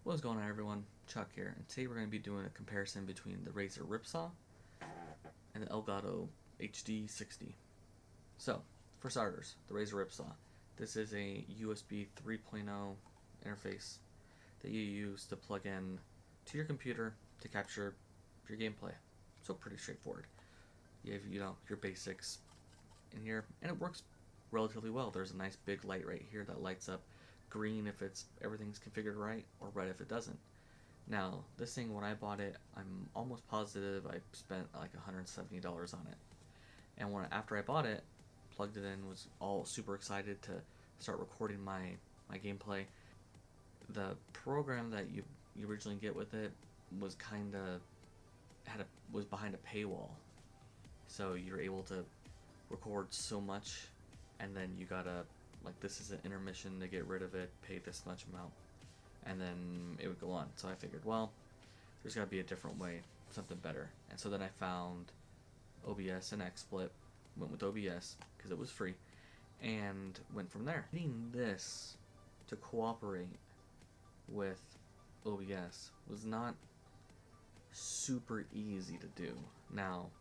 What's going on, everyone? Chuck here, and today we're going to be doing a comparison between the Razer Ripsaw and the Elgato HD60. So, for starters, the Razer Ripsaw. This is a USB 3.0 interface that you use to plug in to your computer to capture your gameplay. So pretty straightforward. You have, your basics in here, and it works relatively well. There's a nice big light right here that lights up green if everything's configured right, or red if it doesn't. Now, this thing, when I bought it, I'm almost positive I spent like $170 on it. And after I bought it, plugged it in, was all super excited to start recording my gameplay. The program that you originally get with it was was behind a paywall, so you're able to record so much, and then you gotta, like, this is an intermission to get rid of it, pay this much amount, and then it would go on. So I figured, well, there's gotta be a different way, something better. And so then I found OBS and XSplit, went with OBS because it was free, and went from there. Getting this to cooperate with OBS was not super easy to do. Now,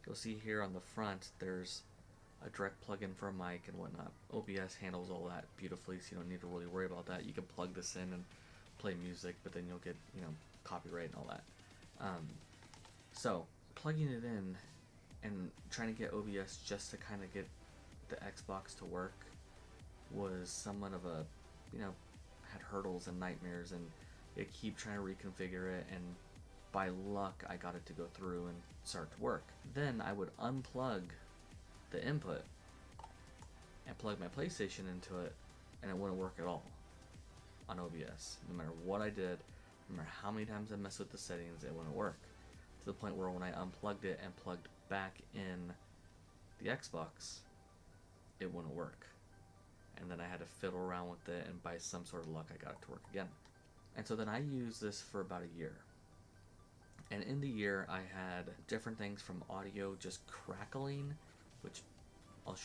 you'll see here on the front there's a direct plug-in for a mic and whatnot. OBS handles all that beautifully, so you don't need to really worry about that. You can plug this in and play music, but then you'll get, copyright and all that. So plugging it in and trying to get OBS just to kind of get the Xbox to work was somewhat of a, had hurdles and nightmares, and it keep trying to reconfigure it, and by luck I got it to go through and start to work. Then I would unplug the input and plug my PlayStation into it, and it wouldn't work at all on OBS. No matter what I did, no matter how many times I messed with the settings, it wouldn't work. To the point where when I unplugged it and plugged back in the Xbox, it wouldn't work. And then I had to fiddle around with it, and by some sort of luck I got it to work again. And so then I used this for about a year. And in the year I had different things from audio just crackling, which I'll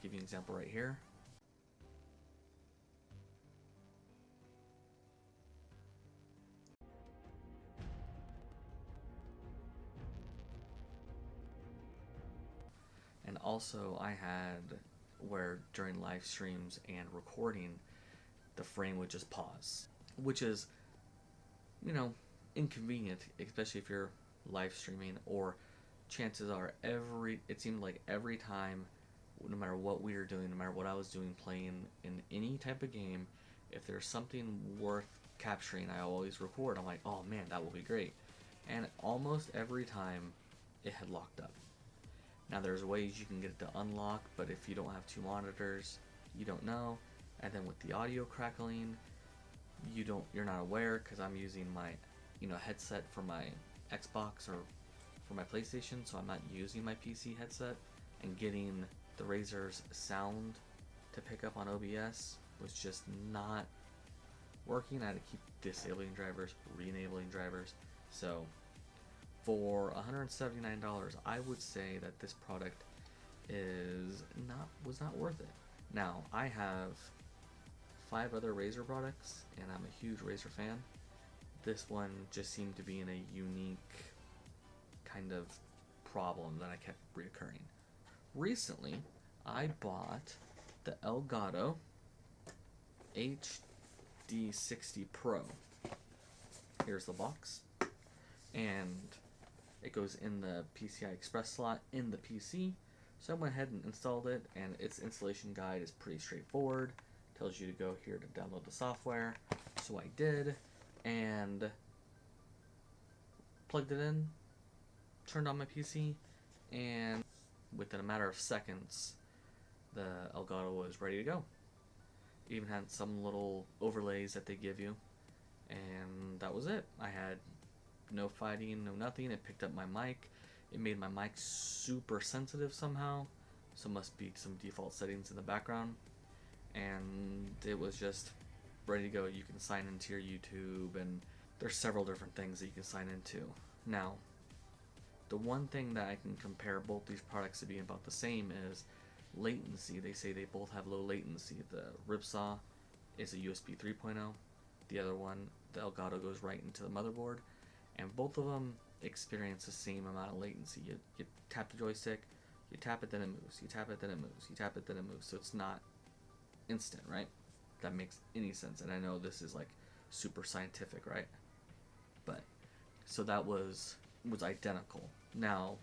give you an example right here. And also I had where during live streams and recording, the frame would just pause, which is, inconvenient, especially if you're live streaming, or chances are it seemed like every time, no matter what we were doing, no matter what I was doing, playing in any type of game, if there's something worth capturing, I always record. I'm like, oh man, that will be great. And almost every time it had locked up. Now there's ways you can get it to unlock, but if you don't have two monitors, you don't know. And then with the audio crackling, you're not aware, because I'm using my headset for my Xbox or for my PlayStation, so I'm not using my PC headset, and getting the Razer's sound to pick up on OBS was just not working. I had to keep disabling drivers, re-enabling drivers. So for $179, I would say that this product was not worth it. Now, I have 5 other Razer products, and I'm a huge Razer fan. This one just seemed to be in a unique kind of problem that I kept reoccurring. Recently, I bought the Elgato HD60 Pro. Here's the box, and it goes in the PCI Express slot in the PC. So I went ahead and installed it, and its installation guide is pretty straightforward. Tells you to go here to download the software. So I did, and plugged it in, turned on my PC, and within a matter of seconds, the Elgato was ready to go. It even had some little overlays that they give you, and that was it. I had no fighting, no nothing. It picked up my mic. It made my mic super sensitive somehow, so must be some default settings in the background, and it was just ready to go. You can sign into your YouTube, and there's several different things that you can sign into. Now, the one thing that I can compare both these products to being about the same is latency. They say they both have low latency. The Ripsaw is a USB 3.0. The other one, the Elgato goes right into the motherboard, and both of them experience the same amount of latency. You tap the joystick, you tap it, then it moves, you tap it, then it moves, you tap it, then it moves, so it's not instant, right? If that makes any sense. And I know this is like super scientific, right? But so that was identical. Now,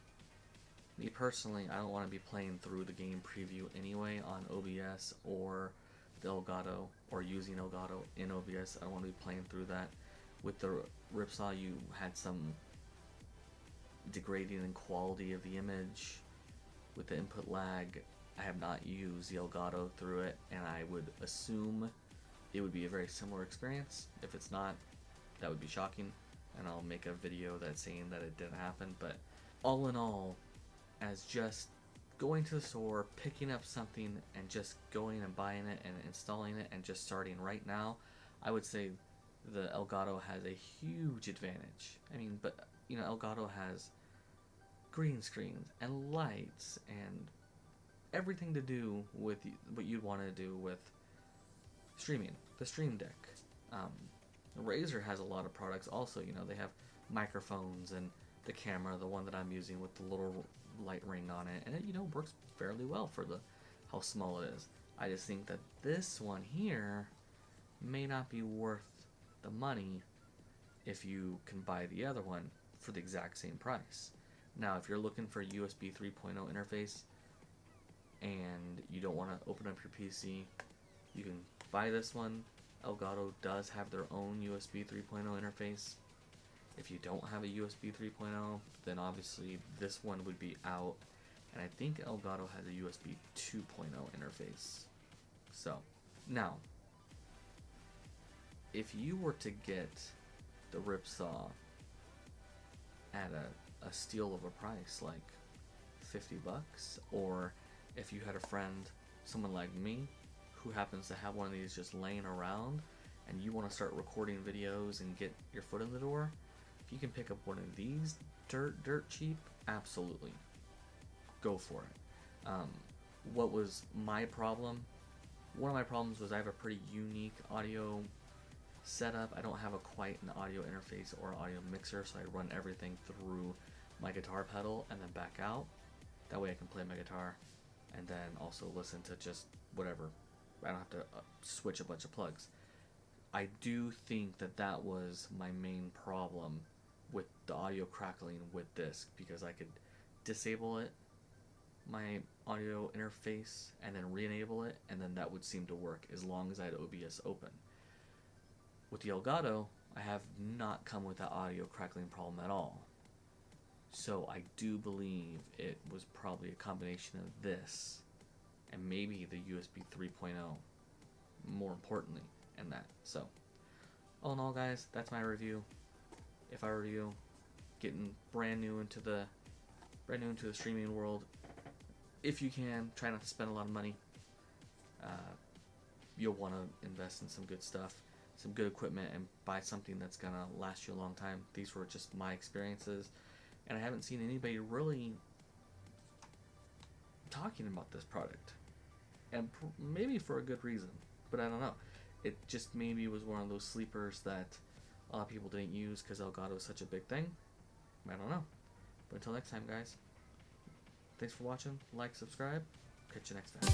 me personally, I don't want to be playing through the game preview anyway on OBS or the Elgato, or using Elgato in OBS. I don't want to be playing through that. With the Ripsaw, you had some degrading in quality of the image with the input lag. I have not used the Elgato through it, and I would assume it would be a very similar experience. If it's not, that would be shocking, and I'll make a video that's saying that it didn't happen. But all in all, as just going to the store, picking up something, and just going and buying it and installing it and just starting right now, I would say the Elgato has a huge advantage. I mean, but you know, Elgato has green screens and lights and everything to do with what you'd want to do with streaming. The Stream Deck. Razer has a lot of products also. You know, they have microphones and the camera, the one that I'm using with the little light ring on it, and it, you know, works fairly well for how small it is. I just think that this one here may not be worth the money if you can buy the other one for the exact same price. Now, if you're looking for a USB 3.0 interface and you don't want to open up your PC, you can buy this one. Elgato does have their own USB 3.0 interface. If you don't have a USB 3.0, then obviously this one would be out. And I think Elgato has a USB 2.0 interface. So, now, if you were to get the Ripsaw at a steal of a price, like $50, or if you had a friend, someone like me, who happens to have one of these just laying around, and you want to start recording videos and get your foot in the door, if you can pick up one of these dirt cheap, absolutely, go for it. What was my problem? One of my problems was I have a pretty unique audio setup. I don't have quite an audio interface or audio mixer, so I run everything through my guitar pedal and then back out. That way I can play my guitar and then also listen to just whatever. I don't have to switch a bunch of plugs. I do think that was my main problem with the audio crackling with this, because I could disable it, my audio interface, and then re-enable it, and then that would seem to work as long as I had OBS open. With the Elgato, I have not come with that audio crackling problem at all. So I do believe it was probably a combination of this and maybe the USB 3.0, more importantly, and that. So, all in all, guys, that's my review. If I were you, getting brand new into the streaming world, if you can, try not to spend a lot of money. You'll want to invest in some good stuff, some good equipment, and buy something that's gonna last you a long time. These were just my experiences, and I haven't seen anybody really talking about this product, and maybe for a good reason, but I don't know. It just maybe was one of those sleepers that a lot of people didn't use because Elgato is such a big thing. I don't know. But until next time, guys, thanks for watching. Like, subscribe. Catch you next time.